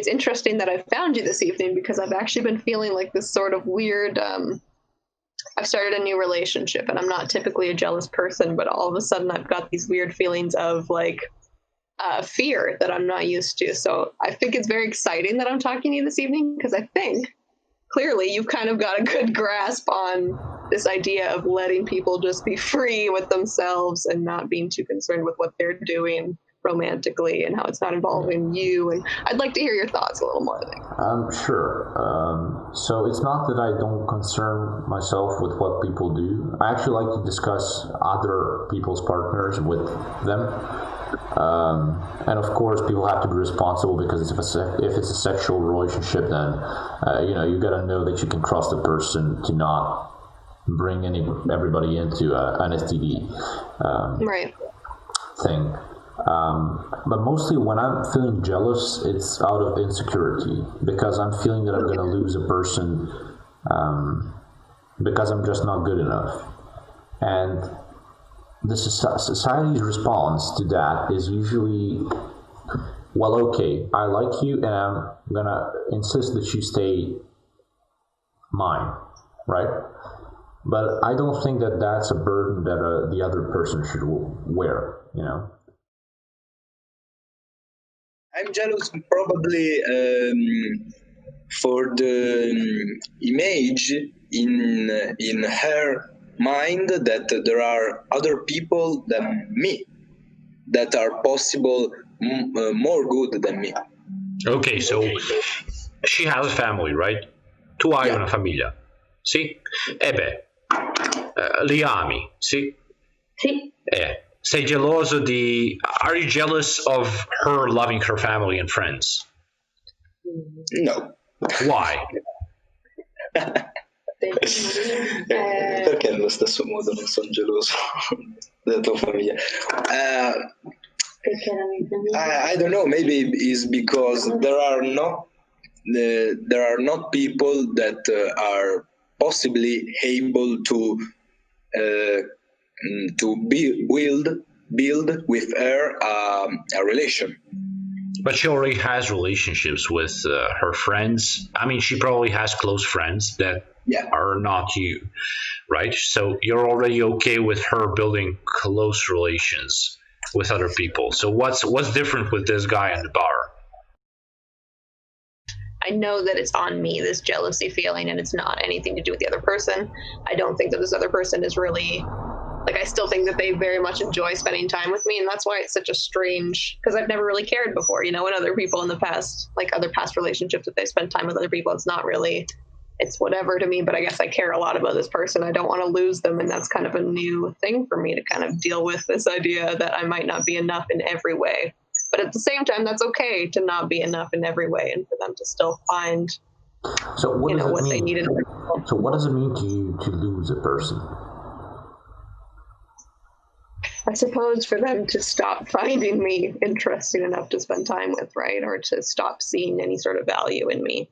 it's interesting that I found you this evening because I've actually been feeling like this sort of weird, I've started a new relationship and I'm not typically a jealous person, but all of a sudden I've got these weird feelings of like fear that I'm not used to. So I think it's very exciting that I'm talking to you this evening because I think clearly you've kind of got a good grasp on this idea of letting people just be free with themselves and not being too concerned with what they're doing romantically and how it's not involving you. And I'd like to hear your thoughts a little more. Sure. So it's not that I don't concern myself with what people do. I actually like to discuss other people's partners with them. And of course, people have to be responsible because if it's a sexual relationship, then you got to know that you can trust the person to not bring everybody into an STD thing. But mostly when I'm feeling jealous, it's out of insecurity because I'm feeling that I'm going to lose a person because I'm just not good enough. And the society's response to that is usually, well, okay, I like you and I'm going to insist that you stay mine, right? But I don't think that that's a burden that the other person should wear, I'm jealous probably for the image in her mind that there are other people than me that are possible more good than me. Okay, so she has a family, right? Tu hai una famiglia, sì? Li ami, sì? Sì. Sei geloso Are you jealous of her loving her family and friends? No. Why? Perché allo stesso modo non sono geloso della tua famiglia? I don't know. Maybe it's because there are not people that are possibly able to build with her a relation. But she already has relationships with her friends. I mean, she probably has close friends that are not you, right? So you're already okay with her building close relations with other people. So what's different with this guy in the bar? I know that it's on me, this jealousy feeling, and it's not anything to do with the other person. I don't think that this other person is really, I still think that they very much enjoy spending time with me, and that's why it's such a strange, because I've never really cared before, when other people in the past, other past relationships, if they spend time with other people, it's not really, it's whatever to me, but I guess I care a lot about this person. I don't want to lose them, and that's kind of a new thing for me to kind of deal with, this idea that I might not be enough in every way. But at the same time, that's okay to not be enough in every way and for them to still find what they need in their people. So what does it mean to you to lose a person? I suppose for them to stop finding me interesting enough to spend time with, right? Or to stop seeing any sort of value in me.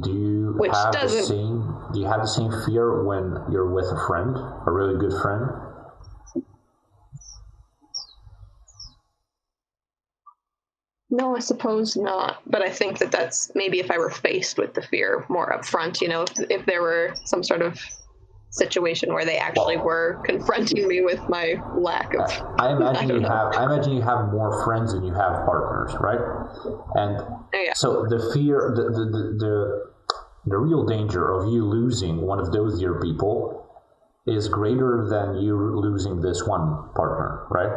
Do you have the same fear when you're with a friend, a really good friend? No, I suppose not. But I think that that's maybe if I were faced with the fear more upfront, if there were some sort of situation where they actually were confronting me with my lack of. I imagine you have more friends than you have partners, right? And so the fear, the real danger of you losing one of those dear people is greater than you losing this one partner, right?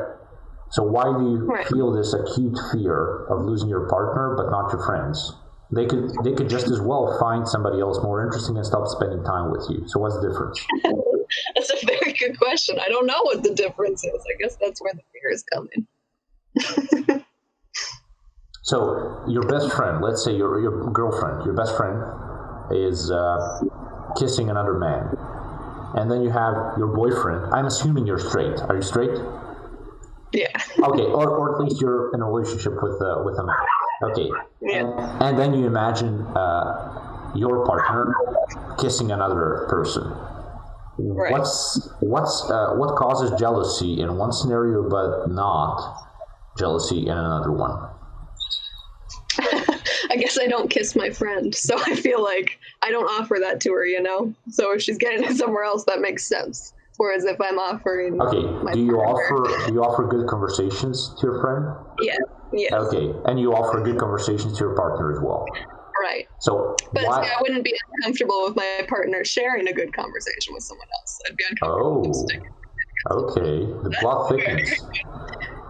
So why do you feel this acute fear of losing your partner but not your friends? They could just as well find somebody else more interesting and stop spending time with you. So what's the difference? That's a very good question. I don't know what the difference is. I guess that's where the fear is coming. So your best friend, let's say your girlfriend, your best friend is kissing another man. And then you have your boyfriend. I'm assuming you're straight. Are you straight? Yeah. Okay, or at least you're in a relationship with a man. Okay. Yeah. And then you imagine your partner kissing another person. Right. What causes jealousy in one scenario but not jealousy in another one? I guess I don't kiss my friend, so I feel like I don't offer that to her, you know? So if she's getting it somewhere else, that makes sense. Whereas if I'm offering do you offer good conversations to your friend? Yeah. Yes. Okay. And you offer good conversations to your partner as well. Right. So but I wouldn't be uncomfortable with my partner sharing a good conversation with someone else. I'd be uncomfortable. Okay. The plot thickens.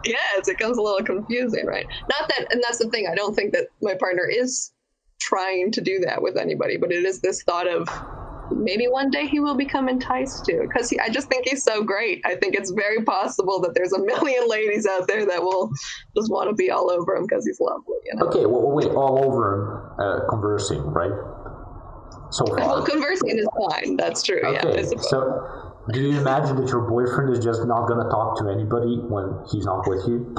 Yes, it becomes a little confusing, right? Not that, and that's the thing. I don't think that my partner is trying to do that with anybody, but it is this thought of maybe one day he will become enticed to, because I just think he's so great. I think it's very possible that there's a million ladies out there that will just want to be all over him because he's lovely. You know? Okay, well, wait, all over him, conversing, right? So far. Well, conversing is fine. That's true. Okay, yeah, so do you imagine that your boyfriend is just not going to talk to anybody when he's not with you?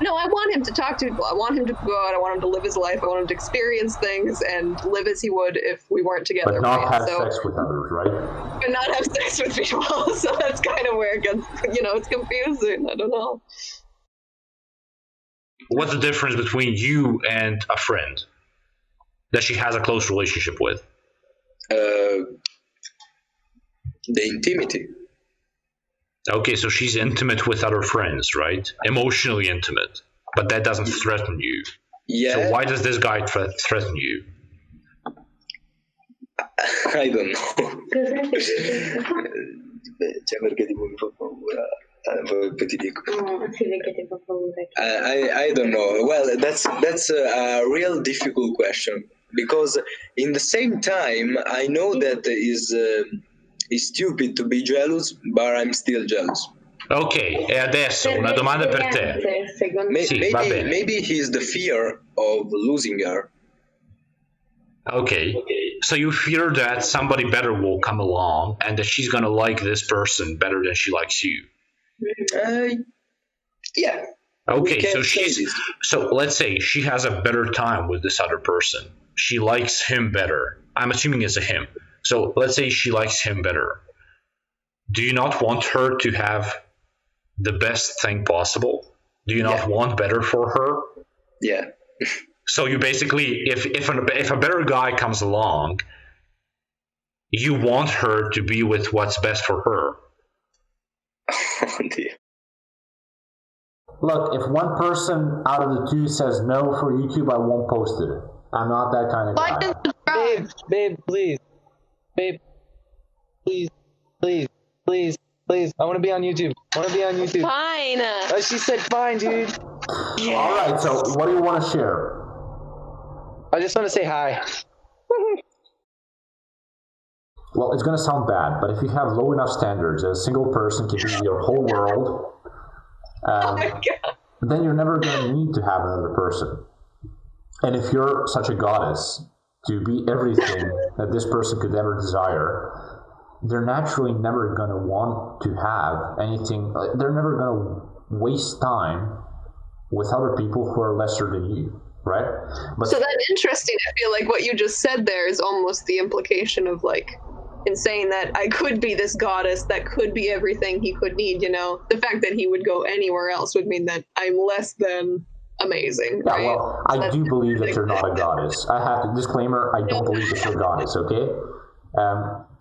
No, I want him to talk to people. I want him to go out. I want him to live his life. I want him to experience things and live as he would if we weren't together. But not have sex with others, right? But not have sex with people. So that's kind of where it gets, it's confusing. I don't know. What's the difference between you and a friend that she has a close relationship with? The intimity. Okay, so she's intimate with other friends, right? Emotionally intimate, but that doesn't threaten you. Yeah. So why does this guy threaten you? I don't know. I don't know. Well, that's a real difficult question, because in the same time I know that it's stupid to be jealous, but I'm still jealous. Ok, e adesso una domanda per te. Maybe he's the fear of losing her. Okay, so you fear that somebody better will come along and that she's gonna like this person better than she likes you. Yeah. Okay, so let's say she has a better time with this other person. She likes him better. I'm assuming it's a him. So let's say she likes him better. Do you not want her to have the best thing possible? Do you not want better for her? Yeah. So you basically, if a better guy comes along, you want her to be with what's best for her. Oh dear. Look, if one person out of the two says no for YouTube, I won't post it. I'm not that kind of guy. Babe, please. Babe, please. I want to be on YouTube. Fine. She said fine, dude. Yes. All right, so what do you want to share? I just want to say hi. Well, it's going to sound bad, but if you have low enough standards, a single person can be your whole world, then you're never going to need to have another person. And if you're such a goddess to be everything that this person could ever desire, they're naturally never going to want to have anything. They're never going to waste time with other people who are lesser than you, right? But so that's interesting. I feel like what you just said there is almost the implication of, like, in saying that I could be this goddess that could be everything he could need, the fact that he would go anywhere else would mean that I'm less than amazing, right? Yeah, well, I do believe that you're not a goddess. I have to disclaimer, I don't believe that you're a goddess, okay?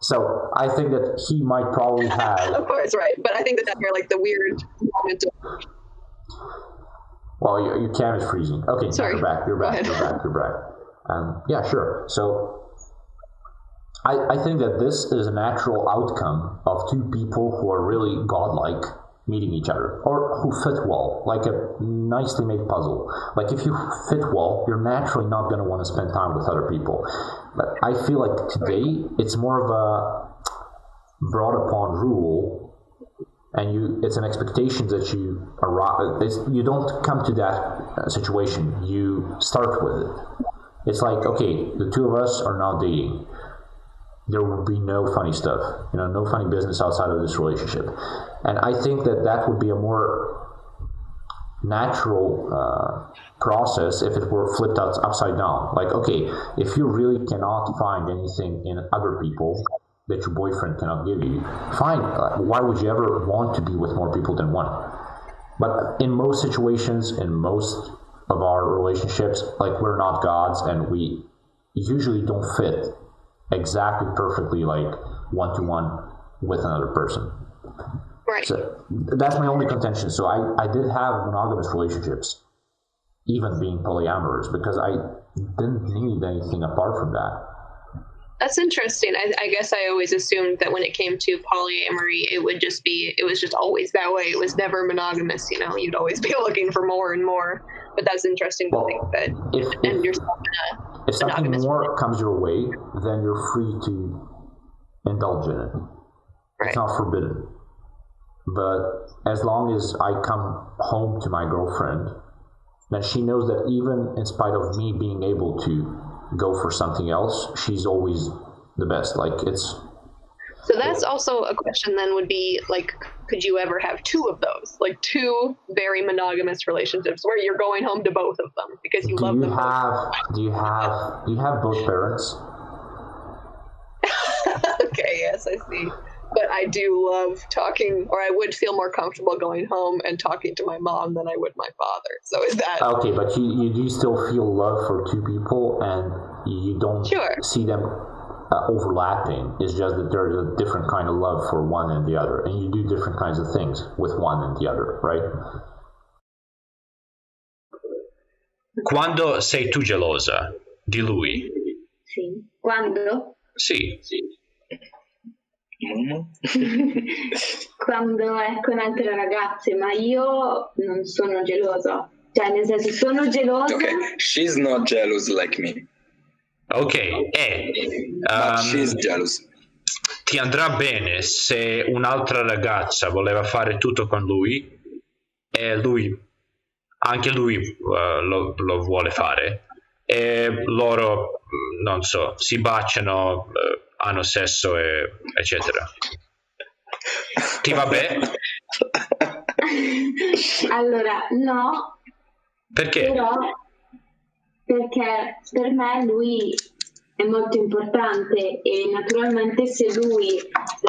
So I think that he might probably have... Of course, right. But I think that's where, like, the weird moment of... Well, your cam is freezing. Okay, sorry. You're back. Yeah, sure. So I think that this is a natural outcome of two people who are really godlike meeting each other, or who fit well, like a nicely made puzzle. Like, if you fit well, you're naturally not going to want to spend time with other people. But I feel like today it's more of a brought upon rule, and it's an expectation that you don't come to that situation. You start with it. It's like, okay, the two of us are now dating. There will be no funny stuff, no funny business outside of this relationship. And I think that would be a more natural process if it were flipped upside down. Like, okay, if you really cannot find anything in other people that your boyfriend cannot give you, fine. Why would you ever want to be with more people than one? But in most situations, in most of our relationships, like we're not gods, and we usually don't fit exactly perfectly, like one-to-one with another person. Right. So that's my only contention. So I did have monogamous relationships, even being polyamorous, because I didn't need anything apart from that. That's interesting. I guess I always assumed that when it came to polyamory, it was just always that way. It was never monogamous, you'd always be looking for more and more. But that's interesting to think that if yourself in a if something more comes your way, then you're free to indulge in it. Right. It's not forbidden. But as long as I come home to my girlfriend, then she knows that even in spite of me being able to go for something else, she's always the best. So that's also a question then would be, like, could you ever have two of those? Like two very monogamous relationships where you're going home to both of them because you love them both? Do you have both parents? Okay, yes, I see. But I do love talking, or I would feel more comfortable going home and talking to my mom than I would my father. So is that... Okay, but you do still feel love for two people, and you don't see them overlapping. It's just that there's a different kind of love for one and the other, and you do different kinds of things with one and the other, right? Quando sei tu gelosa di lui? Sì. Quando? Sì. Quando è con altre ragazze, ma io non sono gelosa. Cioè, nel senso, sono gelosa. Okay, she's not jealous like me. Ok, But she's jealous. Ti andrà bene se un'altra ragazza voleva fare tutto con lui e anche lui lo vuole fare e loro, non so, si baciano, hanno sesso eccetera. Ti va bene? Allora, no. Perché? Però, perché per me lui è molto importante e naturalmente se lui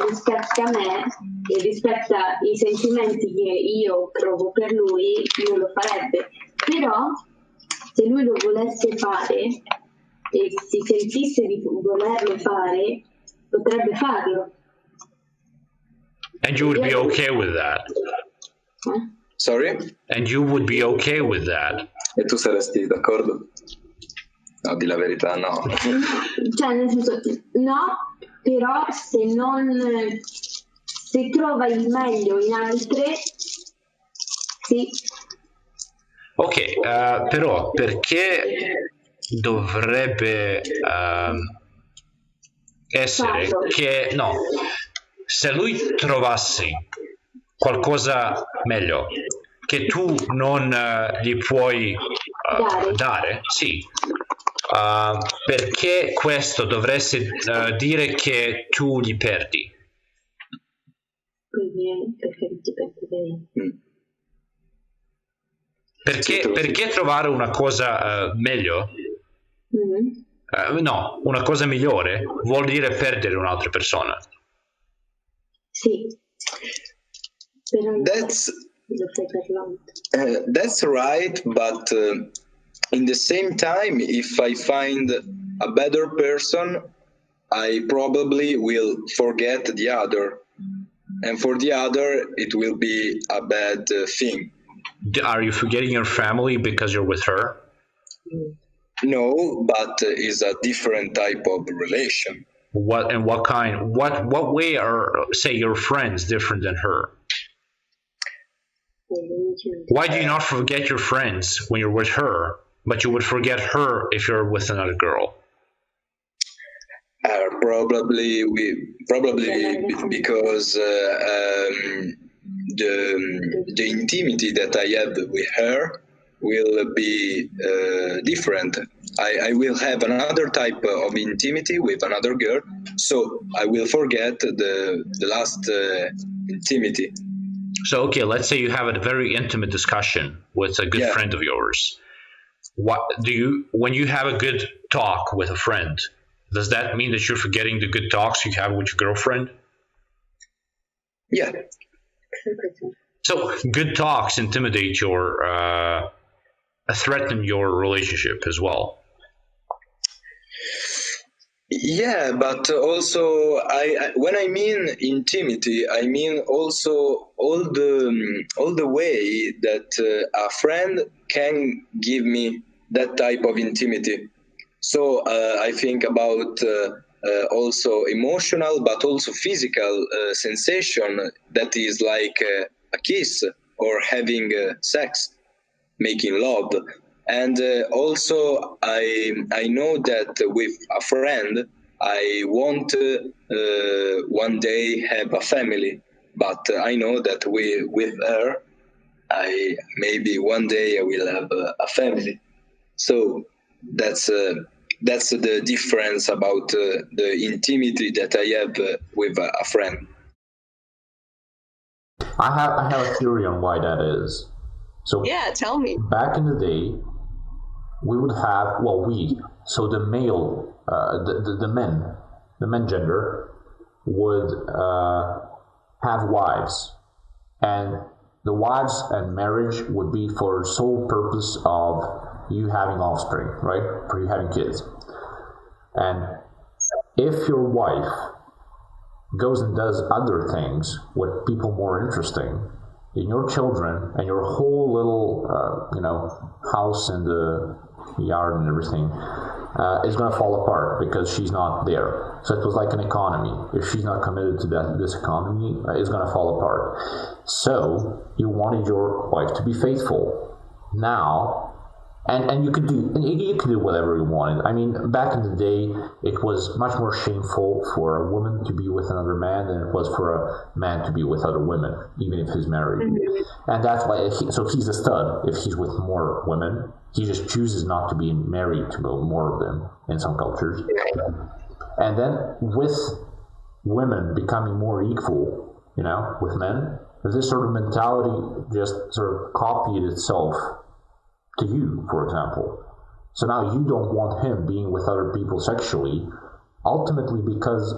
rispetta me e rispetta i sentimenti che io provo per lui lo farebbe. Però se lui lo volesse fare e si sentisse di volerlo fare, potrebbe farlo. And you would be okay with that? Sorry? And you would be okay with that? E tu saresti d'accordo? No, di la verità, no. Cioè, nel senso, no, però se trova il meglio in altre, sì. Ok, però perché dovrebbe essere che, no, se lui trovassi qualcosa meglio che tu non gli puoi dare, sì, perché questo dovresti dire che tu gli perdi? Perché trovare una cosa meglio? No, una cosa migliore vuol dire perdere un'altra persona. Sì. That's right, but in the same time, if I find a better person, I probably will forget the other. And for the other, it will be a bad thing. Are you forgetting your family because you're with her? No, but it's a different type of relation. What kind? What way are, say, your friends different than her? Why do you not forget your friends when you're with her, but you would forget her if you're with another girl? Probably because the intimity that I have with her will be different. I will have another type of intimity with another girl, so I will forget the last intimity. So, okay, let's say you have a very intimate discussion with a good friend of yours. When you have a good talk with a friend, does that mean that you're forgetting the good talks you have with your girlfriend? Yeah. So good talks intimidate your threaten your relationship as well. Yeah, but also when I mean intimity, I mean also all the way that a friend can give me that type of intimity. So I think about also emotional, but also physical sensation that is like a kiss or having sex, making love. And also I know that with a friend I want one day have a family, but I know that with her I maybe one day I will have a family. So that's the difference about the intimity that I have with a friend. I have a theory on why that is. So yeah, tell me. Back in the day, we would have so the male, the men gender would have wives, and the wives and marriage would be for sole purpose of you having offspring, right? For you having kids. And if your wife goes and does other things with people more interesting, then your children and your whole little, house and the yard and everything is going to fall apart because she's not there. So it was like an economy. If she's not committed to this economy, it's going to fall apart. So you wanted your wife to be faithful. Now, and you could do whatever you wanted. I mean, back in the day, it was much more shameful for a woman to be with another man than it was for a man to be with other women, even if he's married. Mm-hmm. And that's why, so he's a stud if he's with more women. He just chooses not to be married to more of them in some cultures. And then with women becoming more equal, with men, this sort of mentality just sort of copied itself to you, for example. So now you don't want him being with other people sexually, ultimately because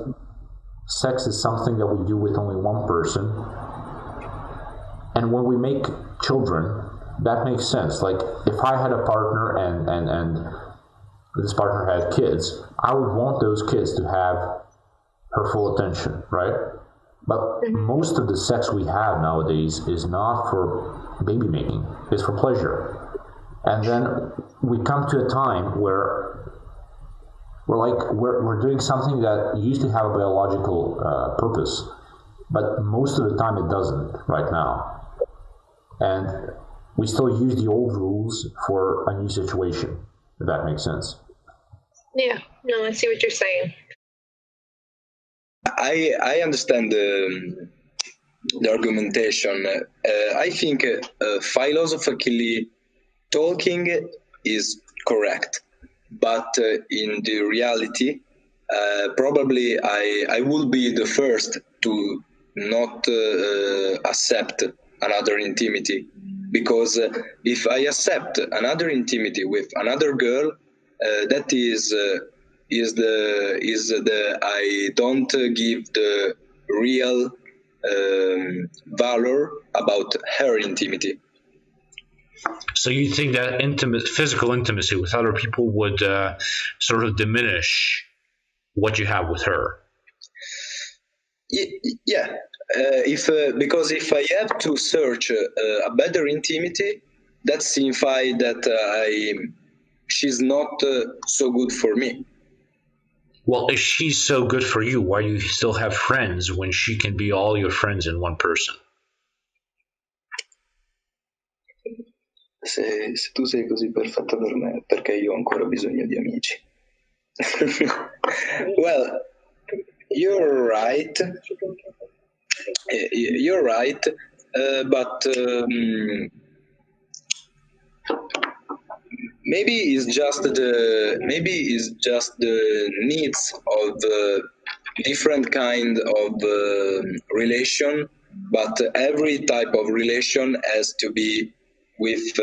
sex is something that we do with only one person. And when we make children, that makes sense. Like, if I had a partner and this partner had kids, I would want those kids to have her full attention, right? But most of the sex we have nowadays is not for baby making, it's for pleasure. And then we come to a time where we're doing something that used to have a biological purpose, but most of the time it doesn't right now. And we still use the old rules for a new situation, if that makes sense. Yeah, no, I see what you're saying. I understand the argumentation. I think philosophically talking is correct, but in the reality, probably I will be the first to not accept another intimity, because if I accept another intimity with another girl, that is the I don't give the real valor about her intimity. So you think that physical intimacy with other people would sort of diminish what you have with her? Yeah, because if I have to search a better intimity, that signifies that she's not so good for me. Well, if she's so good for you, why do you still have friends when she can be all your friends in one person? Se tu sei così perfetta per me, perché io ho ancora bisogno di amici. Well, you're right. You're right, but maybe it's just the needs of different kind of relation, but every type of relation has to be with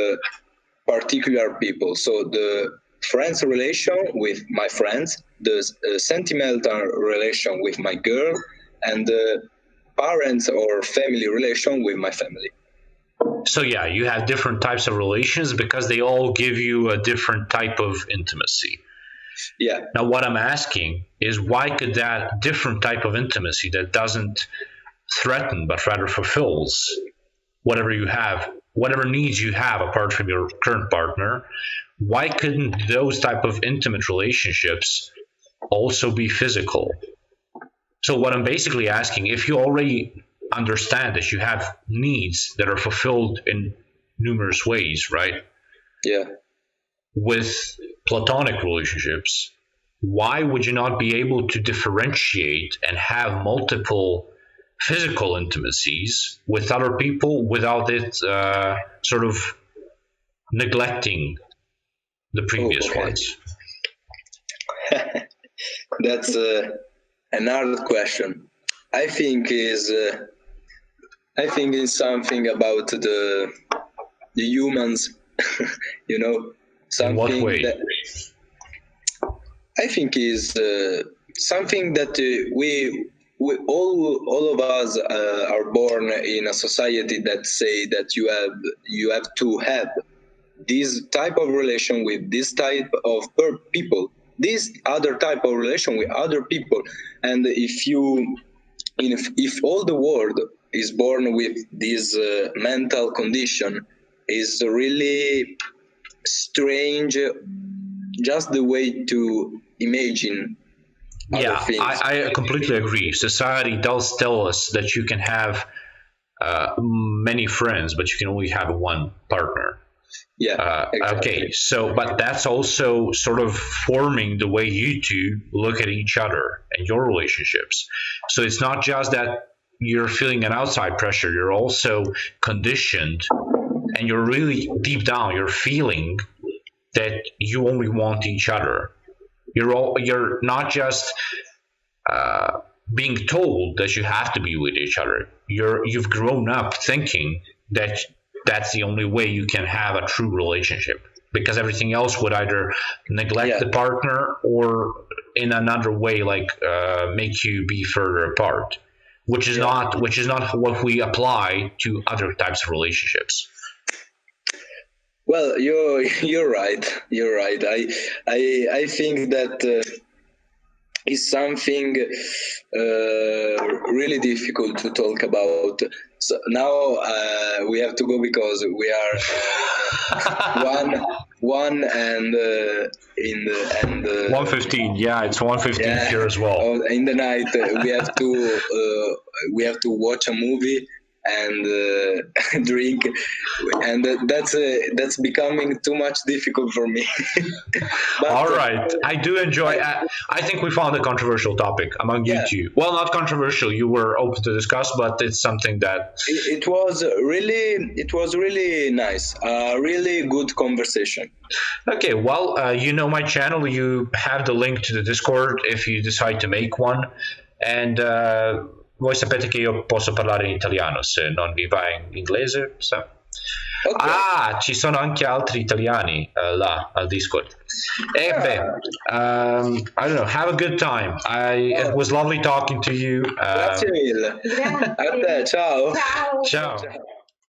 particular people. So the friends relation with my friends, the sentimental relation with my girl, and the parents or family relation with my family. So yeah, you have different types of relations because they all give you a different type of intimacy. Yeah. Now, what I'm asking is, why could that different type of intimacy that doesn't threaten but rather fulfills whatever you have, whatever needs you have apart from your current partner, why couldn't those type of intimate relationships also be physical? So what I'm basically asking, if you already understand that you have needs that are fulfilled in numerous ways, right? Yeah. With platonic relationships, why would you not be able to differentiate and have multiple physical intimacies with other people without it sort of neglecting the previous ones? That's an hard question. I think is something about the humans, you know. Something in what way? That I think is something that we all of us are born in a society that say that you have to have this type of relation with this type of people, this other type of relation with other people, and if all the world is born with this mental condition, is really strange, just the way to imagine. Yeah, I completely agree. Society does tell us that you can have many friends, but you can only have one partner. Yeah. Exactly. Okay, so but that's also sort of forming the way you two look at each other and your relationships. So it's not just that you're feeling an outside pressure, you're also conditioned, and you're really deep down, you're feeling that you only want each other. You're not just being told that you have to be with each other. You've grown up thinking that that's the only way you can have a true relationship, because everything else would either neglect the partner or in another way, like make you be further apart, which is not what we apply to other types of relationships. Well, you're right. You're right. I think that is something really difficult to talk about. So now we have to go because we are one and in the and 1:15. Yeah, it's 1:15 here as well. In the night we have to watch a movie and drink, and that's becoming too much difficult for me. But, all right, I do enjoy. I think we found a controversial topic among you two. Well, not controversial. You were open to discuss, but it's something that it was really nice. A really good conversation. Okay, well, you know my channel. You have the link to the Discord if you decide to make one, and. Voi sapete che io posso parlare in italiano se non vi va in inglese. So. Okay. Ah, ci sono anche altri italiani là al Discord. I don't know. Have a good time. It was lovely talking to you. Grazie mille. A te, ciao. Ciao. Ciao.